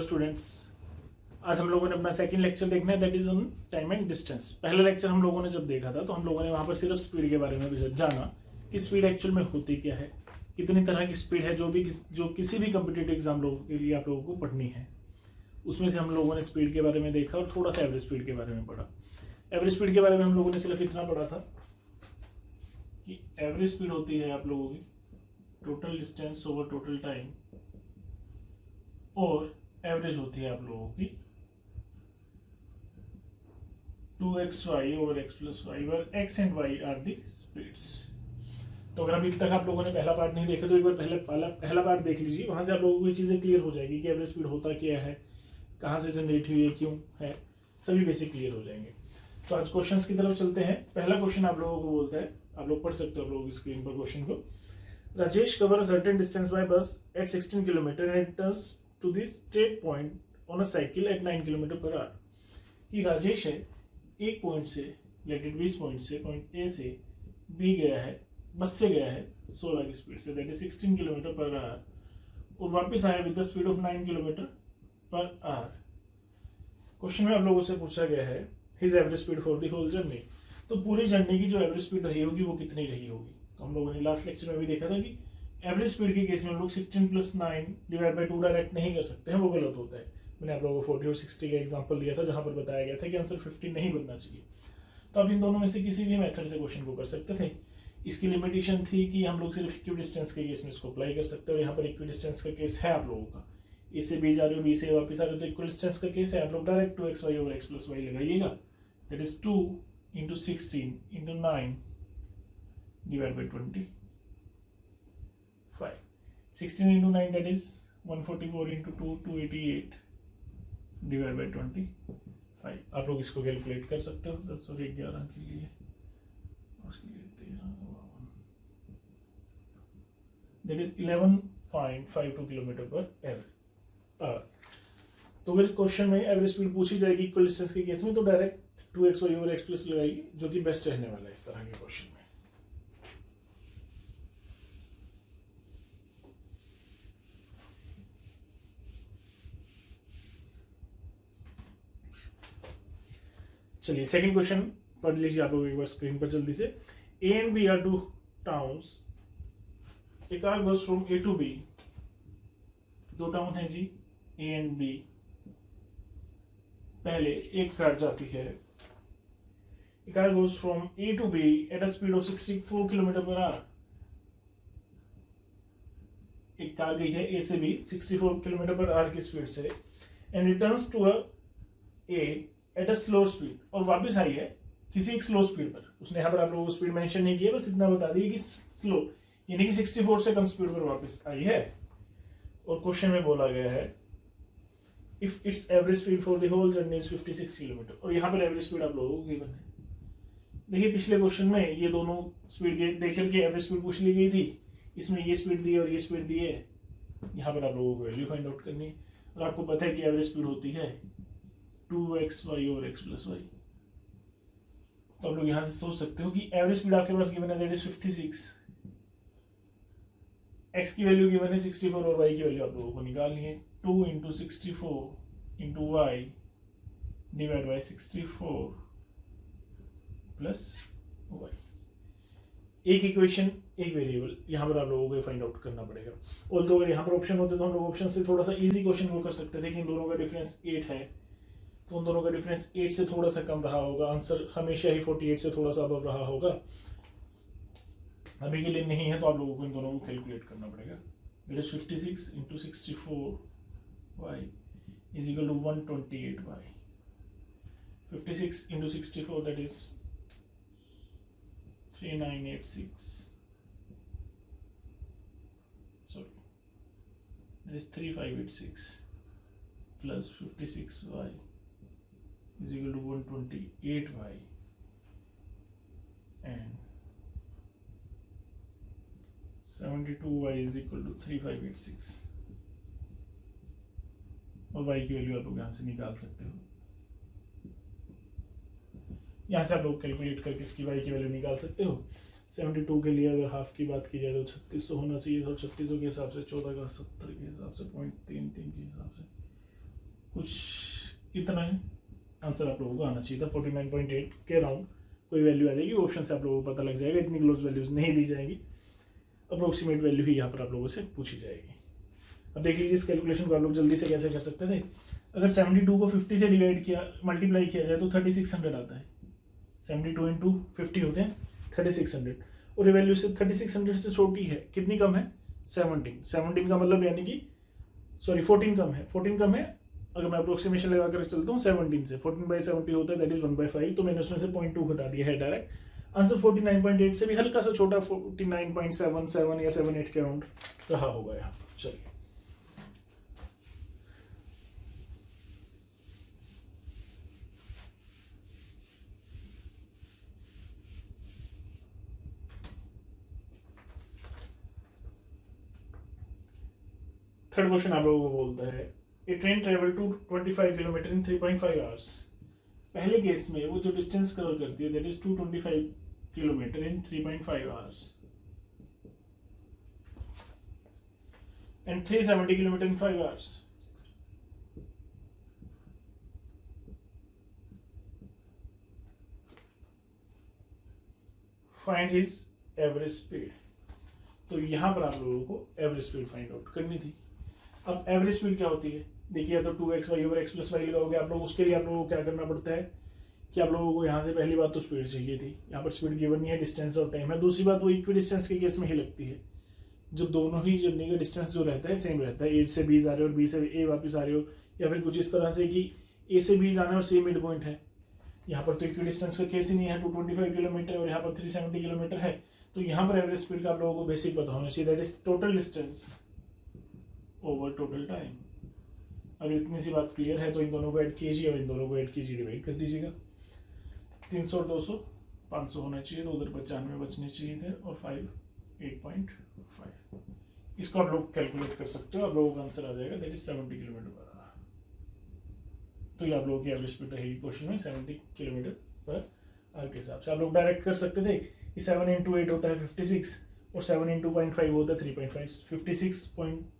Students, आज हम लोगों ने अपना सेकंड लेक्चर देखना है, that is on time and distance. पहला लेक्चर हम लोगों ने जब देखा था तो हम लोगों ने वहां पर सिर्फ स्पीड के बारे में जाना कि स्पीड एक्चुअल में होती क्या है, कितनी तरह की स्पीड है जो किसी भी कम्पिटेटिव एग्जाम लोगों के लिए आप लोगों को पढ़नी है। उसमें से हम लोगों ने स्पीड के बारे में देखा और थोड़ा सा एवरेज स्पीड के बारे में पढ़ा। एवरेज स्पीड के बारे में हम लोगों ने सिर्फ इतना पढ़ा था कि एवरेज स्पीड होती है आप लोगों की total distance over total time, और एवरेज होती है आप लोगों की 2xy over x plus y, where x and y are the speeds. तो अगर अभी तक आप लोगों ने पहला पार्ट नहीं देखा तो एक बार पहला पार्ट देख लीजिए, वहां से आप लोगों को ये चीजें क्लियर हो जाएगी कि एवरेज स्पीड होता क्या है, कहाँ से जनरेट हुई है, क्यों है, सभी बेसिक क्लियर हो जाएंगे। तो आज क्वेश्चंस की तरफ चलते हैं। पहला क्वेश्चन आप लोगों को बोलता है, आप लोग पढ़ सकते हो आप लोगों की स्क्रीन पर क्वेश्चन को। Rajesh cover a certain distance by bus at 16 km and returns to the straight point on a cycle at 9 km per hour। कि राजेश है एक पॉइंट से रिलेटेड 20 पॉइंट से पॉइंट ए से बी गया है, बस से गया है 16 की स्पीड से, that is 16 kilometre per hour, और वापस आया with the speed of 9 kilometre per hour. Question में आप लोगों से पूछा गया है his average speed for the whole journey. तो पूरी जर्नी की जो एवरेज स्पीड रही होगी वो कितनी रही होगी। तो हम लोगों ने लास्ट लेक्चर में भी देखा था कि एवरेज स्पीड के केस में हम लोग 16 + 9 डिवाइड बाय 2 डायरेक्ट नहीं कर सकते हैं, वो गलत होता है। मैंने आप लोगों को 40 और 60 का एग्जांपल दिया था जहां पर बताया गया था कि आंसर 50 नहीं बनना चाहिए। तो आप इन दोनों में से किसी भी मेथड से क्वेश्चन को कर सकते थे। इसकी लिमिटेशन थी कि हम लोग सिर्फ इक्वी डिस्टेंस के केस में इसको अप्लाई कर सकते हैं, और यहाँ पर इक्वी डिस्टेंस का केस है आप लोगों का। ए से बी जा रहे हो, बी से वापस आ रहे हो, तो इक्वल डिस्टेंस का केस है। आप लोग direct 2xy over x plus y लगाइएगा, that is 2 × 16 × 9 divide by 25। 16 × 9 that is 144 × 2 288 divide by 25। आप लोग इसको कैलकुलेट कर सकते हो 10 और 11 के लिए, that is 11.52 kilometre per our. तो अगर क्वेश्चन में एवरेज स्पीड पूछी जाएगी इक्वल डिस्टेंस के केस में तो direct 2xy over x plus लगाएगी, जो कि बेस्ट रहने वाला है इस तरह के क्वेश्चन में। चलिए सेकंड क्वेश्चन पढ़ लीजिए आप लोग एक बार स्क्रीन पर जल्दी से। A and B are two towns, a car goes from A to B. दो टाउन है जी ए एंड बी। पहले एक कार जाती है, a car goes from A to B at a speed of 64 kilometre per hour. एक car गई है ए से बी 64 किलोमीटर पर आवर की स्पीड से, and returns to a A at a slow speed, और वापस आई है किसी एक स्लो स्पीड पर। उसने यहाँ पर आप लोगों को स्पीड मेंशन नहीं किया, बस इतना बता दिया कि स्लो, यानी कि 64 से कम स्पीड पर वापस आई है। और क्वेश्चन में बोला गया है if its average speed for the whole journey is 56 kilometre, और यहाँ पर एवरेज स्पीड आप लोगों को गिवन है। देखिए पिछले क्वेश्चन में ये दोनों स्पीड देख करके एवरेज स्पीड पूछ ली गई थी, इसमें ये स्पीड दी और ये स्पीड दी है। यहाँ पर आप लोगों को वैल्यू फाइंड आउट करनी है, और आपको पता है कि एवरेज स्पीड होती है 2xy over x plus Y. तो आप लोग यहां से सोच सकते हो कि एवरेज स्पीड आपके पास गिवन है दैट इज 56, x की वैल्यू गिवन है 64 और y की वैल्यू आप लोगों को निकालनी है। 2 × 64 × y divide by 64 plus y। एक इक्वेशन एक वेरिएबल, यहाँ पर आप लोगों को फाइंड आउट करना पड़ेगा। ऑल्दो अगर यहाँ पर ऑप्शन होते तो हम लोग ऑप्शन से थोड़ा सा इजी क्वेश्चन को कर सकते थे कि इन दोनों का डिफरेंस 8 है, तो उन दोनों का डिफरेंस 8 से थोड़ा सा कम रहा होगा, आंसर हमेशा ही 48 से थोड़ा सा अबव रहा होगा। अभी के लिए नहीं है तो आप लोगों को इन दोनों को कैलकुलेट करना पड़ेगा। That is 56 × 64 y is equal to 128 y। 56 × 64 that is 3986, sorry that is 3586 plus 56y is equal to 128y and 72y is equal to 3586, और y की वैल्यू आप लोग यहाँ से निकाल सकते हो। यहाँ से आप लोग कैलकुलेट करके इसकी y की वैल्यू निकाल सकते हो। 72 के लिए अगर हाफ की बात की जाए तो 3600 होना चाहिए था, 3600 के हिसाब से 14 का 70 के हिसाब से 0.33 के हिसाब से कुछ इतना है आंसर आप लोगों को आना चाहिए था। 49.8 के अराउंड कोई वैल्यू आ जाएगी, ऑप्शन से आप लोगों को पता लग जाएगा। इतनी क्लोज वैल्यूज नहीं दी जाएंगी, अप्रोक्सीमेट वैल्यू ही यहाँ पर आप लोगों से पूछी जाएगी। अब देख लीजिए इस कैलकुलेशन को आप लोग जल्दी से कैसे कर सकते थे। अगर 72 को 50 से डिवाइड किया, मल्टीप्लाई किया जाए तो 3600 आता है। 72 इंटू 50 होते हैं 3600, और ये वैल्यू से 3600 से छोटी है, कितनी कम है? 17 का मतलब यानी कि 14 कम है, 14 कम है। अगर मैं अप्रोक्सीमेशन लगा कर चलता हूँ 17 से, 14/70 होता है, दैट इज 1/5, तो मैंने उसमें से 0.2 घटा दिया है डायरेक्ट। आंसर 49.8 से भी हल्का सा छोटा 49.77 या 78 के अराउंड रहा होगा यहाँ। चलिए थर्ड क्वेश्चन आप लोगों को बोलता है a train travel to 25 kilometre in 3.5 hours. पहले केस में वो जो डिस्टेंस कवर करती है that is 225 kilometre in 3.5 hours and 370 kilometre in 5 hours. Find his average speed. तो यहां पर आप लोगों को एवरेज स्पीड फाइंड आउट करनी थी। अब एवरेज स्पीड क्या होती है? देखिए, तो 2xy over x plus Y लगाओगे आप लोग, उसके लिए आप लोगों को क्या करना पड़ता है कि आप लोगों को यहाँ से पहली बात तो स्पीड चाहिए थी। यहाँ पर स्पीड गिवन नहीं है, डिस्टेंस और टाइम है। दूसरी बात वो इक्वी डिस्टेंस के केस में ही लगती है, जब दोनों ही जर्नी का डिस्टेंस जो रहता है सेम रहता है। ए से बी जा रहे हो और बी से ए वापस आ रहे हो, या फिर कुछ इस तरह से कि ए से बी जाना है और सेम मिड पॉइंट है। यहाँ पर तो इक्वी डिस्टेंस का केस ही नहीं है, 225 किलोमीटर और यहाँ पर 370 किलोमीटर है। तो यहाँ पर एवरेज स्पीड का आप लोगों को बेसिक पता होना चाहिए, that is total distance over total time. अगर इतनी सी बात क्लियर है तो इन दोनों को ऐड कीजिए और इन दोनों को ऐड कीजिए, डिवाइड कर दीजिएगा। 300 और 200 500 होना चाहिए, तो उधर 95 बचने चाहिए थे, और 5 8.5। इसको आप लोग कैलकुलेट कर सकते हो, आप लोगों का आंसर आ जाएगा, that is 70 kilometre per our. तो ये आप लोगों की एवरेज स्पीड रहेगी क्वेश्चन में 70 किलोमीटर पर आवर के हिसाब से। आप लोग डायरेक्ट कर सकते थे कि 7 इंटू 8 होता है 56, और 7 इंटू 0.5 होता है 3.5। 56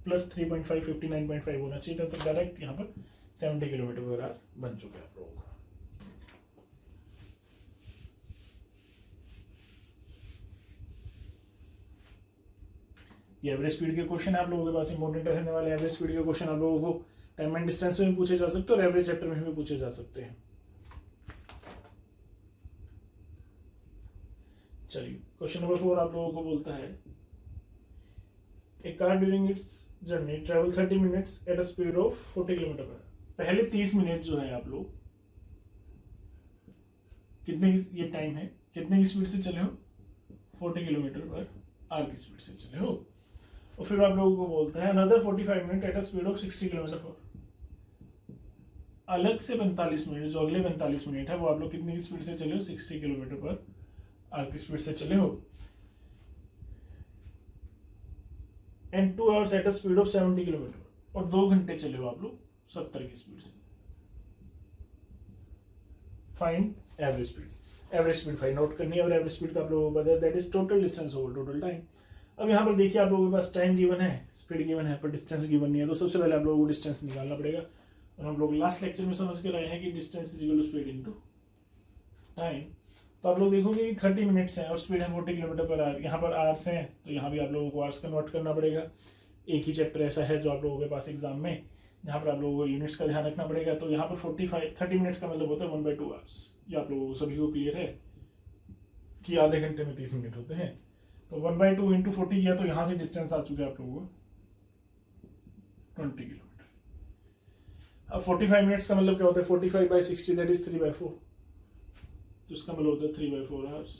प्लस 3.5 59.5 होना चाहिए था, तो डायरेक्ट यहाँ पर 70 किलोमीटर पर आवर बन चुका है आप लोगों का। ये एवरेज स्पीड के क्वेश्चन है आप लोगों के पास, इंपॉर्टेंट रहने वाले एवरेज स्पीड के क्वेश्चन आप लोगों को टाइम एंड डिस्टेंस में भी पूछे जा सकते हैं और एवरेज चैप्टर में भी पूछे जा सकते हैं। चलिए क्वेश्चन नंबर 4 आप लोगों को बोलता है a car during its journey travel 30 minutes at a speed of 40 kilometre per. पहले 30 मिनट जो है आप लोग कितने ये टाइम है, कितने की स्पीड से चले हो? 40 किलोमीटर पर आवर की स्पीड से चले हो। और फिर आप लोगों को बोलता है another 45 minute eight a speed of 60 kilometre पर। अलग से 45 मिनट, जो अगले 45 मिनट है वो आप लोग कितने की स्पीड से चले हो? 60 किलोमीटर पर आवर की स्पीड से चले हो। And 2 hours eight a speed of 70 kilometre, और 2 घंटे चले हो आप लोग 70 की स्पीड से। Find average speed. Average speed find out करनी है, और एवरेज स्पीड का आप लोगों को पता है that is total distance over total time. अब यहाँ पर देखिए आप लोगों के पास टाइम गिवन है, स्पीड गिवन है, पर डिस्टेंस गिवन नहीं है। तो सबसे पहले आप लोगों को डिस्टेंस निकालना पड़ेगा, और हम लोग लास्ट लेक्चर में समझ के रहे हैं कि distance is equal to speed into time. तो आप लोग देखोगे कि 30 मिनट्स हैं और स्पीड है 40 किलोमीटर पर आवर। यहाँ पर आवर्स हैं, तो यहाँ भी आप लोगों को आवर्स कन्वर्ट करना पड़ेगा। एक ही चैप्टर ऐसा है जो आप लोगों के पास एग्जाम में जहाँ पर आप लोगों को यूनिट्स का ध्यान रखना पड़ेगा। तो यहाँ पर 30 मिनट्स का मतलब होता है 1/2 आवर्स। ये आप लोगों को सभी को क्लियर है कि आधे घंटे में 30 मिनट होते हैं। तो 1/2 इंटू 40 किया, तो यहाँ से डिस्टेंस आ चुका है आप लोगों को 20 किलोमीटर। अब 45 मिनट्स का मतलब क्या होता है? 45/60 दैट इज 3/4। तो इसका मतलब होता है 3/4 आवर्स।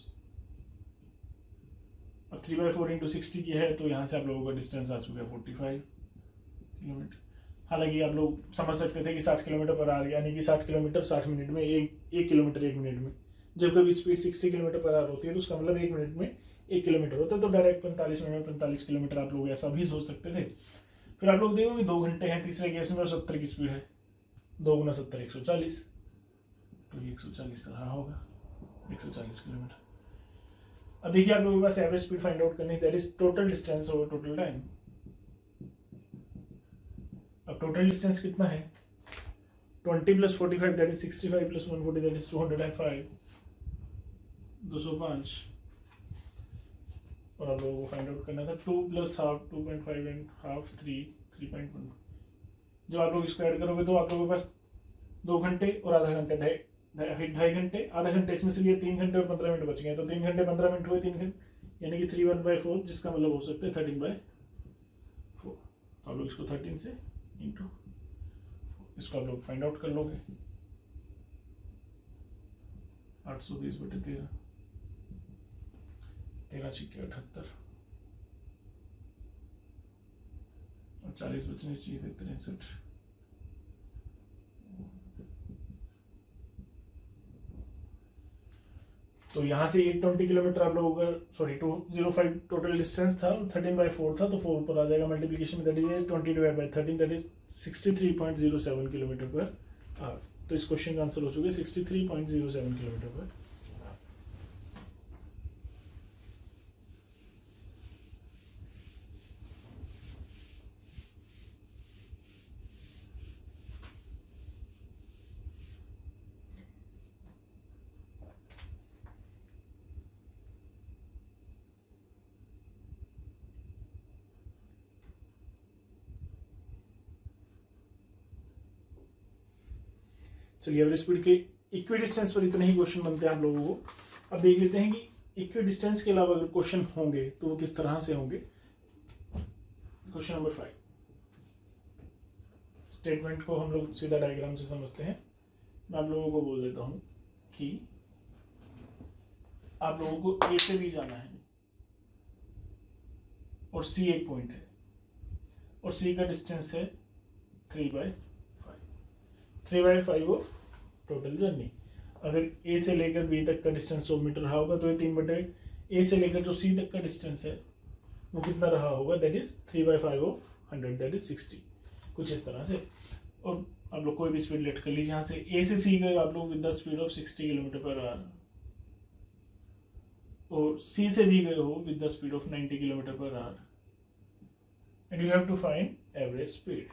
अब 3/4 इंटू 60 की है, तो यहाँ से आप लोगों का डिस्टेंस आ चुका है 45 किलोमीटर। हालांकि आप लोग समझ सकते थे कि 60 किलोमीटर पर आवर, यानी कि 60 किलोमीटर 60 मिनट में, एक किलोमीटर 1 मिनट में। जब कभी स्पीड 60 किलोमीटर पर आवर होती है तो उसका मतलब 1 मिनट में 1 किलोमीटर होता है। तो डायरेक्ट 45 मिनट में 45 किलोमीटर आप लोग ऐसा भी सोच सकते थे। फिर आप लोग देखोगे 2 घंटे हैं तीसरे केस में, और 70 की स्पीड है, 2 गुना 70 140, तो ये 140 रहा होगा, 140 किलोमीटर। अब देखिए आप लोगों के पास एवरेज स्पीड फाइंड आउट करनी है, that is total distance over total time. अब टोटल डिस्टेंस कितना है? 20 + 45 दैट इज 65 + 140 दैट इज 205, 205। और आप लोगों को फाइंड आउट करना था 2 + हाफ 2.5 एंड हाफ 3.1। जब आप लोग इसको ऐड करोगे तो आप लोगों के पास 2 घंटे और आधा घंटे, 2.5 घंटे, आधा घंटे इसमें से लिए 3 घंटे और 15 मिनट बच गए, तो 3 घंटे 15 मिनट हुए 3 घंटे, यानी कि 3/1/4, जिसका मतलब हो सकता है 13/4। तो आप लोग इसको 13 से इंटू, इसको आप लोग फाइंड आउट कर लोगे 820/13, 13×6 = 78 और 40 बचने चाहिए थे 63। तो यहाँ से 820 किलोमीटर आप लोगों का, सॉरी 205 टोटल डिस्टेंस था, 13/4 था, तो 4 ऊपर आ जाएगा मल्टीप्लिकेशन में, that is 20/13 that is 63.07 km/h। तो इस क्वेश्चन का आंसर हो चुका है 63.07 km/h। चलिए एवरेज स्पीड के इक्वी डिस्टेंस पर इतने ही क्वेश्चन बनते हैं आप लोगों को। अब देख लेते हैं कि इक्वी डिस्टेंस के अलावा अगर क्वेश्चन होंगे तो वो किस तरह से होंगे। क्वेश्चन नंबर 5, स्टेटमेंट को हम लोग सीधा डायग्राम से समझते हैं। मैं आप लोगों को बोल देता हूं कि आप लोगों को ए से बी जाना है और सी एक पॉइंट है और सी का डिस्टेंस है 3/5, 3/5 ऑफ टोटल जर्नी। अगर ए से लेकर बी तक का डिस्टेंस 100 मीटर रहा होगा तो ये 3/, ए से लेकर जो सी तक का डिस्टेंस है वो कितना रहा होगा, that is 3/5 of 100 that is 60, कुछ इस तरह से। और आप लोग कोई भी स्पीड लेट कर लीजिए, यहाँ से ए से सी गए आप लोग with the speed of 60 km/h और सी से भी गए हो with the speed of 90 km/h and you have to find average speed.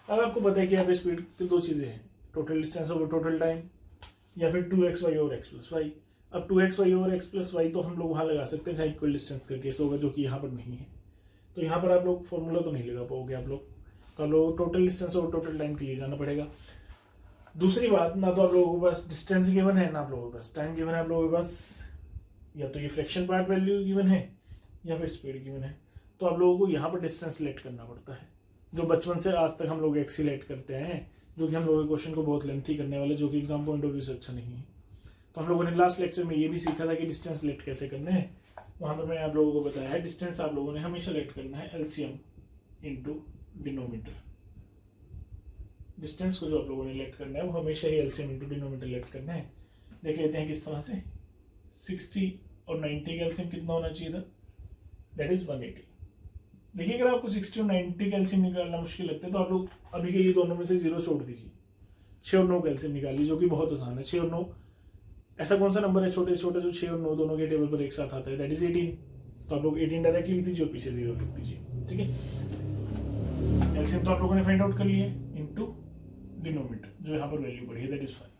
अब आपको पता है कि एवरेज स्पीड की दो चीजें हैं, total distance over total time या फिर 2xy और x+y। अब 2xy और x+y तो हम लोग वहां लगा सकते हैं जहाँ इक्वल डिस्टेंस का केस होगा, जो कि यहाँ पर नहीं है। तो यहाँ पर आप लोग फॉर्मूला तो नहीं लगा पाओगे आप लोग, तो आप लोग total distance over total time के लिए जाना पड़ेगा। दूसरी बात, ना तो आप लोगों के पास डिस्टेंस गिवन है ना आप लोगों के पास टाइम गिवन है, आप लोगों के पास या तो ये फ्रैक्शन पार्ट वैल्यू गिवन है या फिर स्पीड गिवन है। तो आप लोगों को यहाँ पर डिस्टेंस लेट करना पड़ता है, जो बचपन से आज तक हम लोग एक्सीलेट करते आए हैं, जो कि हम लोगों के क्वेश्चन को बहुत लेंथी करने वाले, जो कि एग्जाम पॉइंट ऑफ व्यू से अच्छा नहीं है। तो हम लोगों ने लास्ट लेक्चर में ये भी सीखा था कि डिस्टेंस लेट कैसे करने हैं। वहां पर मैंने आप लोगों को बताया है डिस्टेंस आप लोगों ने हमेशा लेट करना है एलसीएम इनटू डिनोमिनेटर। डिस्टेंस को जो आप लोगों ने लेट करना है वो हमेशा ही एलसीएम इनटू डिनोमिनेटर लेट करना है। देख लेते हैं किस तरह से। 60 और 90 का एलसीएम कितना होना चाहिए था, दैट इज 180। देखिए अगर आपको 60 और 90 का एलसीएम निकालना मुश्किल लगता है तो आप लोग अभी के लिए दोनों में से 0 छोड़ दीजिए, 6 और 9 का एलसीएम निकालिए, जो कि बहुत आसान है। 6 और 9 ऐसा कौन सा नंबर है छोटे छोटे जो 6 और 9 दोनों के टेबल पर एक साथ आता है, दैट इज 18। तो आप लोग 18 डायरेक्ट लिख दीजिए और पीछे 0 लिख दीजिए, ठीक है। एलसीएम तो आप लोगों ने फाइंड आउट कर लिया इनटू डिनोमिनेटर, जो यहाँ पर वैल्यू पड़ी है दैट इज 5।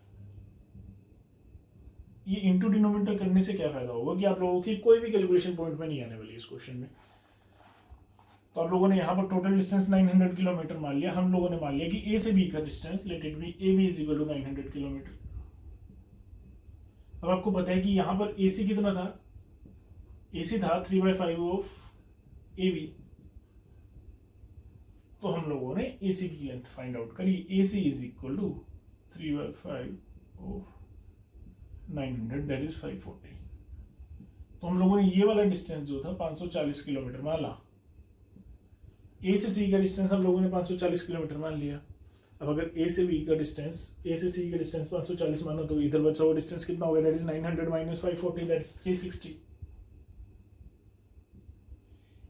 ये इनटू डिनोमिनेटर करने से क्या फायदा होगा कि आप लोगों की कोई भी कैलकुलेशन पॉइंट में नहीं आने वाली इस क्वेश्चन में। तो आप लोगों ने यहाँ पर टोटल डिस्टेंस 900 किलोमीटर मान लिया, हम लोगों ने मान लिया कि ए से बी का distance let it be A B is equal to 900 kilometre. अब आपको पता है कि यहाँ पर ए सी कितना था, ए सी था 3/5 ऑफ ए बी। तो हम लोगों ने ए सी की लेंथ फाइंड आउट करी, A C is equal to 3/5 of 900 that is 540। तो हम लोगों ने ये वाला डिस्टेंस जो था 540 किलोमीटर माना, ए से सी का डिस्टेंस हम लोगों ने 540 किलोमीटर मान लिया। अब अगर ए से बी का डिस्टेंस, ए से सी का डिस्टेंस 540 मानो तो इधर बचा हुआ डिस्टेंस कितना होगा, that is 900 minus 540 that is 360।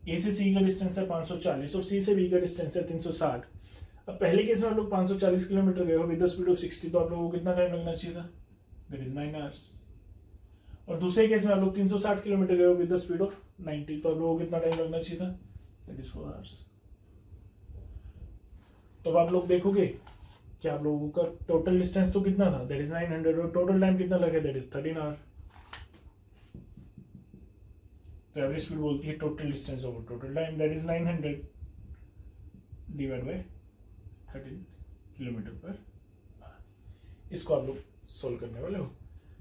ए से सी का डिस्टेंस है 540 और सी से बी का डिस्टेंस है 360। अब पहले केस में आप लोग 540 किलोमीटर गए हो विद द स्पीड ऑफ 60, तो आप लोगों को कितना टाइम लगना चाहिए था, दैट इज 9 आवर्स। और दूसरे केस में आप लोग 360 किलोमीटर गए हो विद द स्पीड ऑफ 90, तो आप लोगों को कितना टाइम लगना चाहिए था, दैट इज 4 आवर्स। तो अब आप लोग देखोगे कि आप लोगों का टोटल डिस्टेंस तो कितना था, दैट इज 900, और टोटल टाइम कितना लगे, दैट इज 13 आवर। तो एवरेज स्पीड बोलती है total distance over total time, that is 900 divide by 13 kilometre पर। इसको आप लोग सोल्व करने वाले हो।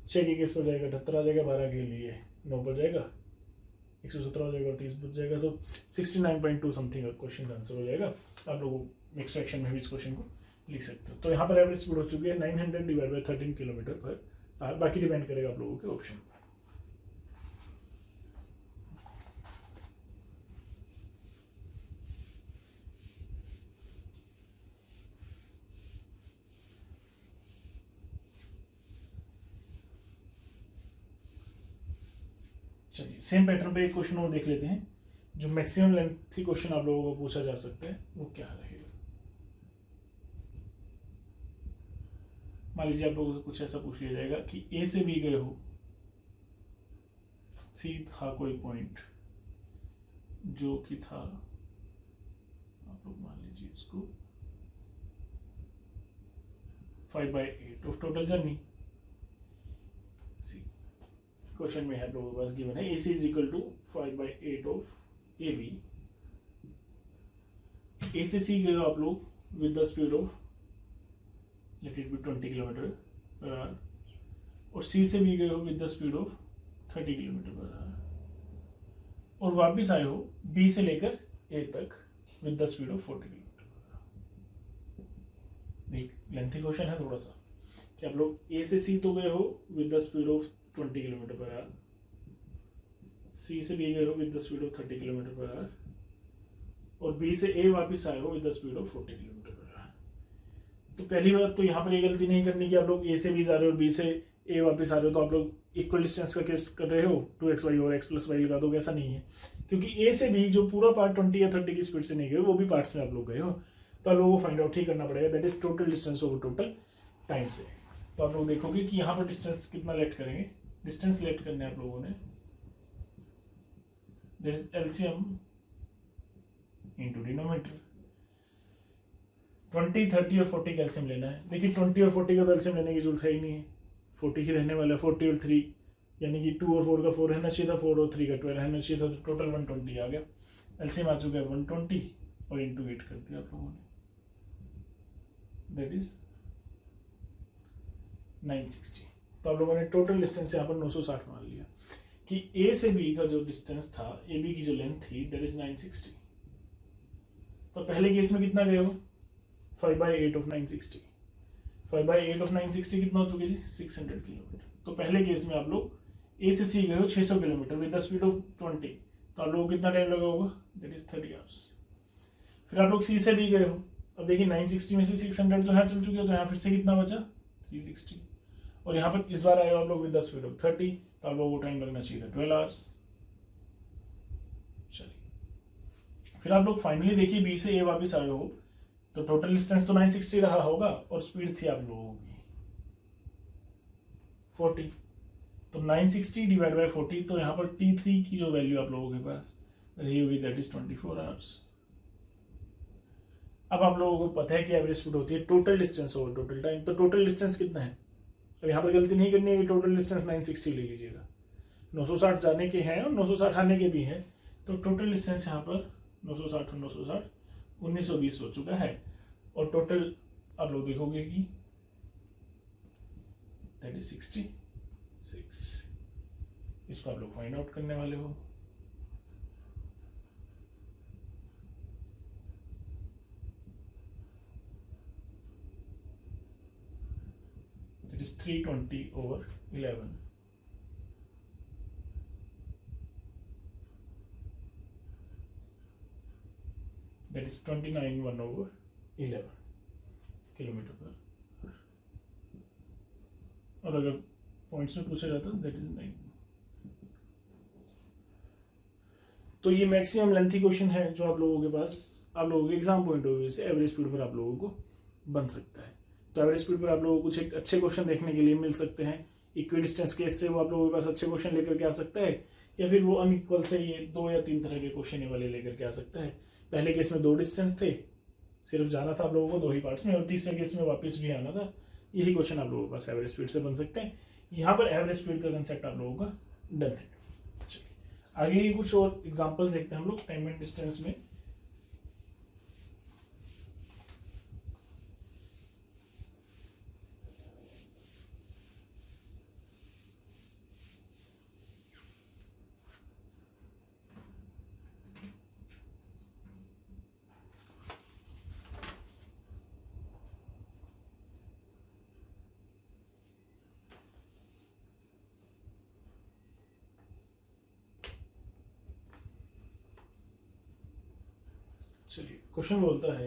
6 के केस पर जाएगा 78 आ जाएगा, 12 के लिए 9 पर जाएगा 117 हो जाएगा और 30 बच जाएगा, तो 69.2 समथिंग क्वेश्चन का आंसर हो जाएगा। आप लोग नेक्स्ट सेक्शन में भी इस क्वेश्चन को लिख सकते हो। तो यहाँ पर एवरेज स्पीड हो चुकी है 900 डिवाइड बाय 13 किलोमीटर पर, बाकी डिपेंड करेगा आप लोगों के ऑप्शन पर। चलिए सेम पैटर्न पे एक क्वेश्चन और देख लेते हैं, जो मैक्सिमम लेंथी क्वेश्चन आप लोगों को पूछा जा सकता है वो क्या रहेगा। मान लीजिए आप लोगों से कुछ ऐसा पूछ लिया जाएगा कि ए से बी गए हो, सी था कोई पॉइंट जो कि था, आप लोग मान लीजिए इसको 5/8 of total journey. See question में आप लोगों के पास गिवन है AC is equal to 5/8 of AB। A से C गए हो आप लोग with the speed of let it be 20 kilometre per hour, और C से B गए हो with the speed of 30 kilometre per hour, और वापस आए हो B से लेकर A तक with the speed of 40 kilometre per our. Lengthy question है थोड़ा सा कि आप लोग A से C तो गए हो with the speed of 20 kilometre per our, C से B गए हो with the speed of 30 kilometre per hour, और B से A वापस आए हो with the speed of 40 kilometre per our. तो पहली बात तो यहाँ पर ये गलती नहीं करनी कि आप लोग A से B जा रहे हो और B से A वापस आ रहे हो तो आप लोग इक्वल डिस्टेंस का केस कर रहे हो, 2xy और x + y लगा दो, ऐसा नहीं है, क्योंकि A से B जो पूरा पार्ट 20 या 30 की स्पीड से नहीं गए वो भी पार्ट्स में आप लोग गए हो, तो आप लोगों को फाइंड आउट ही करना पड़ेगा, that is total distance over total time से। तो आप लोग देखोगे कि यहाँ पर डिस्टेंस कितना लेट करेंगे, डिस्टेंस लेट करने आप लोगों ने LCM इंटू डिनोमीटर 20, 30 और 40 का एलसीएम लेना है। देखिए 20 और 40 का तो एलसीएम लेने की जरूरत है ही नहीं है, 40 ही रहने वाला है, 40 और 3 यानी कि 2 और 4 का 4 रहना चाहिए था, 4 और 3 का 12 रहना चाहिए था, तो टोटल 120 आ गया। एलसीएम आ चुका है 120 और इंटू 8 कर दिया आप लोगों ने, दैट इज 960। तो आप लोगों ने टोटल डिस्टेंस यहाँ पर 960 मान लिया कि A से B का जो डिस्टेंस था, AB की जो लेंथ थी, दैट इज 960। तो पहले केस में कितना गए हो, 5/8 ऑफ 960, 5/8 ऑफ 960 कितना हो चुके जी, 600 किलोमीटर। तो पहले केस में आप लोग A से C गए हो 600 kilometre with the speed of 20, तो आप लोगों को कितना टाइम लगा होगा, दैट इज 30 आवर्स। फिर आप लोग C से B गए हो, अब देखिए 960 में से 600 तो यहाँ चल चुके हो, तो यहाँ फिर से कितना बचा 360, और यहाँ पर इस बार आए हो आप लोग विद द स्पीड ऑफ 30, तो आप लोगों को टाइम लगना चाहिए था 12 आवर्स। चलिए फिर आप लोग फाइनली देखिए B से A वापस आए हो, तो टोटल डिस्टेंस तो 960 रहा होगा और स्पीड थी आप लोगों की 40, तो 960 डिवाइड बाय 40, तो यहाँ पर T3 की जो वैल्यू आप लोगों के पास रही होगी, दैट इज 24 आवर्स। अब आप लोगों को पता है कि एवरेज स्पीड होती है total distance over total time, तो टोटल डिस्टेंस कितना है, अब यहाँ पर गलती नहीं करनी है कि टोटल डिस्टेंस 960 ले लीजिएगा, 960 जाने के हैं और 960 आने के भी हैं, तो टोटल डिस्टेंस यहाँ पर 960 और 960 1920 हो चुका है, और टोटल आप लोग देखोगे कि दैट इज 66। इसको आप लोग फाइंड आउट करने वाले हो। That is 320/11, that is 29/1/11 kilometre पर। और अगर पॉइंट्स में पूछा जाता दैट इज 9। तो ये मैक्सिमम लेंथी क्वेश्चन है जो आप लोगों के पास, आप लोगों के एग्जाम पॉइंट ऑफ व्यू से एवरेज स्पीड पर आप लोगों को बन सकता है। तो एवरेज स्पीड पर आप लोगों को कुछ एक अच्छे क्वेश्चन देखने के लिए मिल सकते हैं, इक्वल डिस्टेंस केस से वो आप लोगों के पास अच्छे क्वेश्चन लेकर के आ सकता है, या फिर वो अनइक्वल से ये 2 या 3 तरह के क्वेश्चन वाले लेकर के आ सकता है। पहले केस में 2 डिस्टेंस थे, सिर्फ जाना था आप लोगों को 2 ही पार्ट्स में और तीसरे केस में वापस भी आना था। यही क्वेश्चन आप लोगों के पास एवरेज स्पीड से बन सकते हैं। यहाँ पर एवरेज स्पीड का कंसेप्ट आप लोगों का डन है। चलिए आगे कुछ और एग्जांपल्स देखते हैं हम लोग टाइम एंड डिस्टेंस में। चलिए क्वेश्चन बोलता है,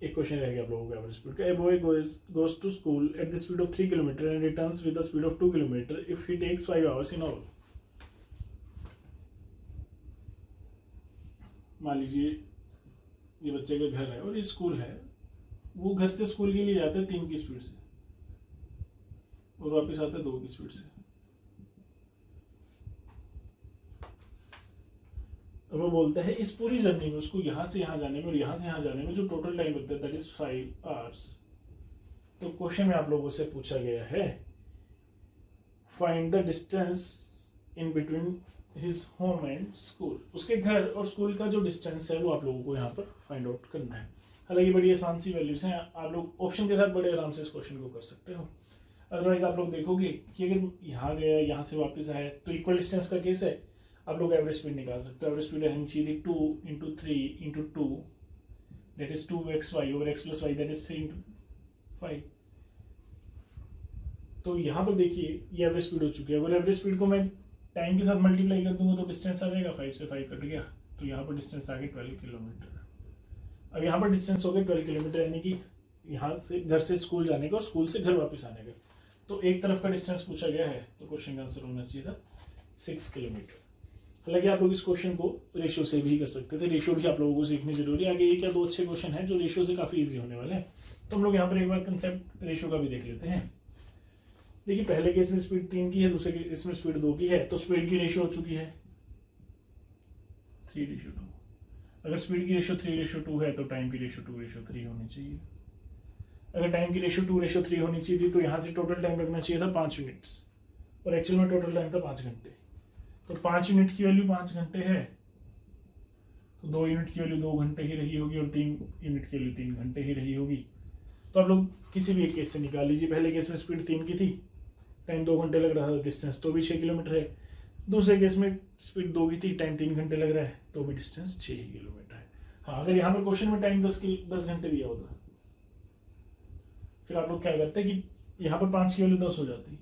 एक क्वेश्चन रहेगा आप लोगों को एवरेज स्पीड का। A boy goes to school at the speed of 3 kilometre and returns with the speed of 2 kilometre if he takes 5 hours in all. मान लीजिए ये बच्चे का घर है और ये स्कूल है, वो घर से स्कूल के लिए जाते हैं 3 की स्पीड से और वापस आते हैं 2 की स्पीड से। और वो बोलता है इस पूरी जर्नी में उसको यहाँ से यहाँ जाने में और यहाँ से यहाँ जाने में जो टोटल टाइम लगता है दैट इज 5 आवर्स। तो क्वेश्चन में आप लोगों से पूछा गया है find the distance in between his home and school. उसके घर और स्कूल का जो डिस्टेंस है वो आप लोगों को यहाँ पर फाइंड आउट करना है। हालांकि बड़ी आसान सी वैल्यूज हैं, आप लोग ऑप्शन के साथ बड़े आराम से इस क्वेश्चन को कर सकते हो। अदरवाइज आप लोग देखोगे कि अगर यहाँ गया यहाँ से वापस आया तो इक्वल डिस्टेंस का केस है, आप लोग एवरेज स्पीड निकाल सकते हो। एवरेज स्पीड रहनी चाहिए 2 × 3 × 2 that is 2xy over x + y that is 3 × 5। तो यहाँ पर देखिए ये एवरेज स्पीड हो चुकी है। अगर एवरेज स्पीड को मैं टाइम के साथ मल्टीप्लाई कर दूंगा तो डिस्टेंस आ जाएगा, 5 से 5 कट गया तो यहाँ पर डिस्टेंस आ गया 12 किलोमीटर। अब यहाँ पर डिस्टेंस हो गया 12 किलोमीटर, यानी कि यहाँ से घर से स्कूल जाने का और स्कूल से घर वापस आने का। तो एक तरफ का डिस्टेंस पूछा गया है तो क्वेश्चन का आंसर होना चाहिए था 6 किलोमीटर। हालांकि आप लोग इस क्वेश्चन को रेशियो से भी कर सकते थे, रेशियो भी आप लोगों को सीखनी जरूरी है। आगे एक या 2 अच्छे क्वेश्चन हैं जो रेशियो से काफी इजी होने वाले हैं, तो हम लोग यहाँ पर एक बार कंसेप्ट रेशियो का भी देख लेते हैं। देखिए पहले केस में स्पीड 3 की है, दूसरे केस में स्पीड 2 की है, तो स्पीड की रेशियो हो चुकी है 3:2। अगर स्पीड की रेशियो 3:2 है तो टाइम की रेशियो 2:3 होनी चाहिए। अगर टाइम की रेशियो 2:3 होनी चाहिए थी तो यहाँ से टोटल टाइम लगना चाहिए था 5 मिनट्स और एक्चुअल में टोटल टाइम था 5 घंटे। तो 5 यूनिट की वैल्यू 5 घंटे है तो 2 यूनिट की वैल्यू 2 घंटे ही रही होगी और 3 यूनिट की वैल्यू 3 घंटे ही रही होगी। तो आप लोग किसी भी एक केस से निकाल लीजिए। पहले केस में स्पीड 3 की थी, टाइम 2 घंटे लग रहा था, डिस्टेंस तो भी 6 किलोमीटर है। दूसरे केस में स्पीड 2 की थी, टाइम 3 घंटे लग रहा है तो भी डिस्टेंस 6 किलोमीटर है। हाँ अगर यहाँ पर क्वेश्चन में टाइम 10 घंटे दिया होता फिर आप लोग क्या करते कि यहाँ पर 5 की वैल्यू 10 हो जाती,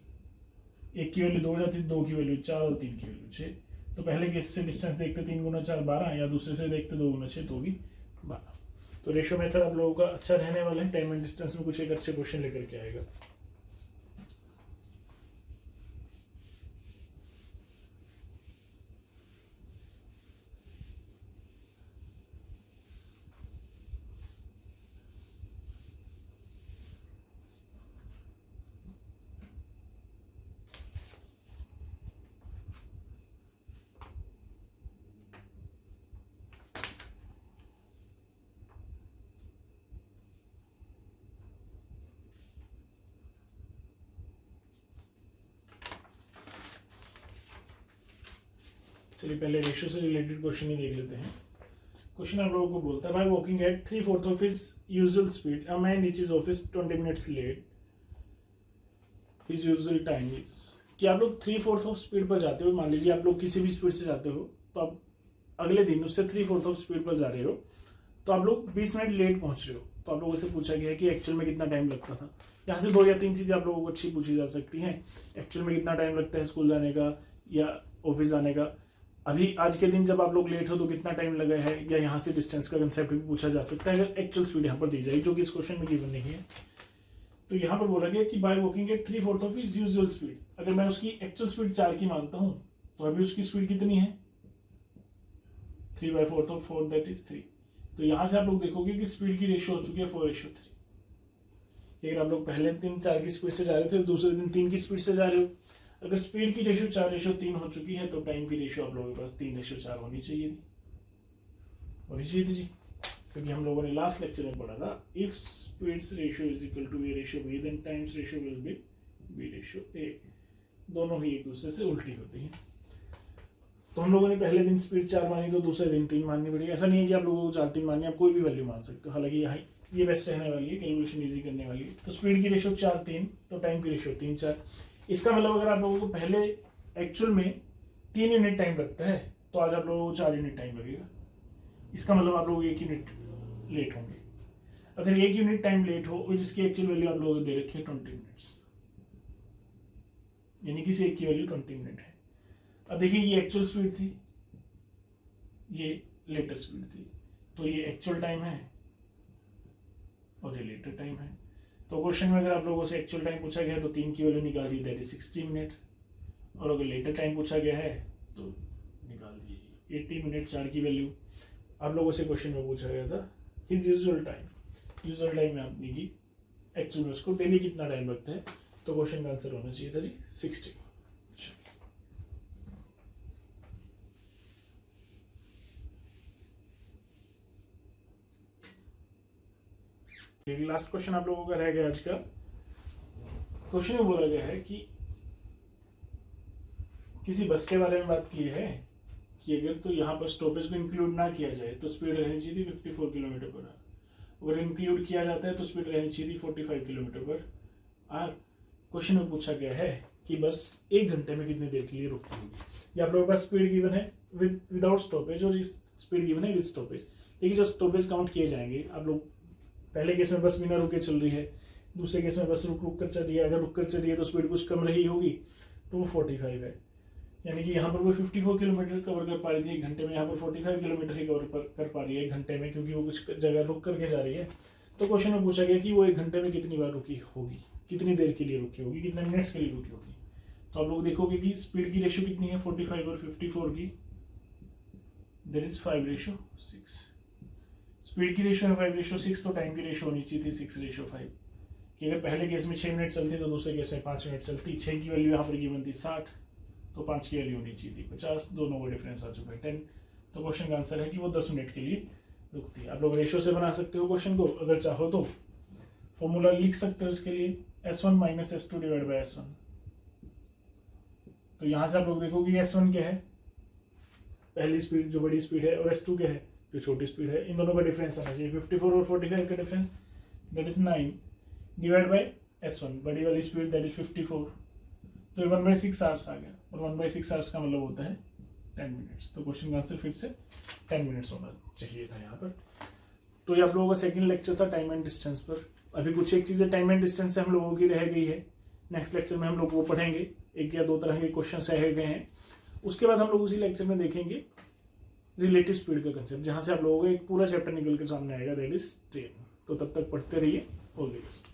1 की वैल्यू 2 हो जाती, 2 की वैल्यू 4 और 3 की वैल्यू 6। तो पहले केस से डिस्टेंस देखते 3 × 4 12 या दूसरे से देखते 2 × 6 तो भी 12। तो रेशियो मेथड आप लोगों का अच्छा रहने वाला है। टाइम एंड डिस्टेंस में कुछ एक अच्छे क्वेश्चन लेकर के आएगा। चलिए पहले रेशियो से रिलेटेड क्वेश्चन ही देख लेते हैं। क्वेश्चन आप लोगों को बोलता है, by walking at 3/4 of his usual speed a man reaches office 20 minutes late, his usual time is. कि आप लोग 3/4 ऑफ स्पीड पर जाते हो, मान लीजिए आप लोग किसी भी स्पीड से जाते हो तो आप अगले दिन उससे 3/4 ऑफ स्पीड पर जा रहे हो तो आप लोग 20 मिनट लेट पहुंच रहे हो। तो आप लोगों से पूछा गया है कि एक्चुअल में कितना टाइम लगता था। यहाँ से 2 या 3 चीजें आप लोगों को अच्छी पूछी जा सकती हैं। एक्चुअल में कितना टाइम लगता है स्कूल जाने का या ऑफिस जाने का, अभी आज के दिन जब आप लोग लेट हो तो कितना टाइम लगा है, या यहाँ से डिस्टेंस का कंसेप्ट भी पूछा जा सकता है अगर एक्चुअल स्पीड यहाँ पर दी जाए, जो कि इस क्वेश्चन में गिवन नहीं है। तो यहाँ पर बोला गया कि by walking at 3/4 of his usual speed, अगर मैं उसकी एक्चुअल स्पीड 4 की मानता हूँ तो अभी उसकी स्पीड कितनी है 3/4 ऑफ 4 दैट इज 3। तो यहाँ से आप लोग देखोगे कि स्पीड की रेशियो हो चुकी है 4:3। अगर आप लोग पहले दिन 4 की स्पीड से जा रहे थे, दूसरे दिन 3 की स्पीड से जा रहे हो, अगर स्पीड की रेशियो 4:3 हो चुकी है तो टाइम की रेशियो आप लोगों के पास 3:4 होनी चाहिए थी। होनी चाहिए थी जी, क्योंकि हम लोगों ने लास्ट लेक्चर में पढ़ा था if speeds ratio is equal to A ratio B then times ratio will be B ratio A, दोनों ही एक दूसरे से उल्टी होती हैं। तो हम लोगों ने पहले दिन स्पीड 4 मानी तो दूसरे दिन 3 माननी पड़ी। ऐसा नहीं है कि आप लोगों को 4-3 माननी, आप कोई भी वैल्यू मान सकते हो, हालांकि यहाँ ये बेस्ट रहने वाली है, कैलकुलेशन इजी करने वाली है। तो स्पीड की रेशियो 4-3, तो टाइम की रेशियो 3-4। इसका मतलब अगर आप लोगों को पहले एक्चुअल में 3 यूनिट टाइम लगता है तो आज आप लोगों को 4 यूनिट टाइम लगेगा। इसका मतलब आप लोग 1 यूनिट लेट होंगे। अगर 1 यूनिट टाइम लेट हो और जिसकी एक्चुअल वैल्यू आप लोगों को दे रखी है 20 मिनट्स, यानी किसी एक की वैल्यू 20 मिनट है। अब देखिए ये एक्चुअल स्पीड थी, ये लेटर स्पीड थी, तो ये एक्चुअल टाइम है और ये लेटर टाइम है। तो क्वेश्चन में अगर आप लोगों से एक्चुअल टाइम पूछा गया है तो 3 की वैल्यू निकाल दी, दैट इज 60 मिनट, और अगर लेटर टाइम पूछा गया है तो निकाल दीजिए 80 मिनट 4 की वैल्यू। आप लोगों से क्वेश्चन में पूछा गया था हिज यूजुअल टाइम में आपने की एक्चुअल में उसको डेली कितना टाइम लगता है, तो क्वेश्चन का आंसर होना चाहिए था जी 60। लास्ट क्वेश्चन आप लोगों का रह गया आज का। क्वेश्चन में बोला गया है कि किसी बस के बारे में बात की है कि अगर तो यहाँ पर स्टॉपेज को इंक्लूड ना किया जाए तो स्पीड रहनी चाहिए थी 54 किलोमीटर पर आवर, अगर इंक्लूड किया जाता है तो स्पीड रहनी चाहिए थी 45 किलोमीटर पर आवर। क्वेश्चन में पूछा गया है कि बस 1 घंटे में कितनी देर के लिए रुकती होगी। या आप लोगों के पास स्पीड गिवन है विदाउट स्टॉपेज और स्पीड गिवन है विद स्टॉपेज। देखिए जब स्टॉपेज काउंट किए जाएंगे, आप लोग पहले केस में बस बिना रुके चल रही है, दूसरे केस में बस रुक कर चल रही है, अगर रुक कर चल रही है तो स्पीड कुछ कम रही होगी तो वो 45 है, यानी कि यहाँ पर वो 54 किलोमीटर कवर कर पा रही थी 1 घंटे में, यहाँ पर 45 किलोमीटर ही कवर कर पा रही है 1 घंटे में, क्योंकि वो कुछ जगह रुक करके जा रही है। तो क्वेश्चन में पूछा गया कि वो 1 घंटे में कितनी बार रुकी होगी, कितनी देर के लिए रुकी होगी, कितने मिनट्स के लिए रुकी होगी। तो आप लोग देखोगे कि स्पीड की रेशियो कितनी है 45 और 54 की, दैट इज 5:6। स्पीड की रेशियो है 5:6, तो टाइम की रेशियो होनी चाहिए थी 6:5, कि अगर पहले केस में 6 मिनट चलती तो दूसरे केस में 5 मिनट चलती। 6 की वैल्यू यहाँ पर गिवन थी 60, तो 5 की वैल्यू होनी चाहिए थी 50, दोनों का डिफरेंस आ चुका है 10। तो क्वेश्चन का आंसर है कि वो 10 मिनट के लिए रुकती है। आप लोग रेशियो से बना सकते हो क्वेश्चन को, अगर चाहो तो फॉर्मूला लिख सकते हो इसके लिए, S1 - S2 divide by S1। तो यहाँ से आप लोग देखोगे S1 क्या है, पहली स्पीड जो बड़ी स्पीड है, और S2 क्या है जो छोटी स्पीड है। इन दोनों का डिफरेंस आना चाहिए 54 और 45 का difference, that is 9 divide bye S1 बड़ी वाली स्पीड दैट इज 54, तो 1/6 आवर्स आ गया, और 1/6 आवर्स का मतलब होता है 10 मिनट्स। तो क्वेश्चन का आंसर फिर से 10 मिनट्स होना चाहिए था यहाँ पर। तो ये आप लोगों का सेकंड लेक्चर था टाइम एंड डिस्टेंस पर। अभी कुछ एक चीज़ें टाइम एंड डिस्टेंस से हम लोगों की रह गई है, नेक्स्ट लेक्चर में हम लोग वो पढ़ेंगे। 1 या 2 तरह के क्वेश्चन रह गए हैं, उसके बाद हम लोग उसी लेक्चर में देखेंगे रिलेटिव स्पीड का कंसेप्ट, जहां से आप लोगों को एक पूरा चैप्टर निकल कर सामने आएगा, दैट इज ट्रेन। तो तब तक पढ़ते रहिए, ऑल द बेस्ट।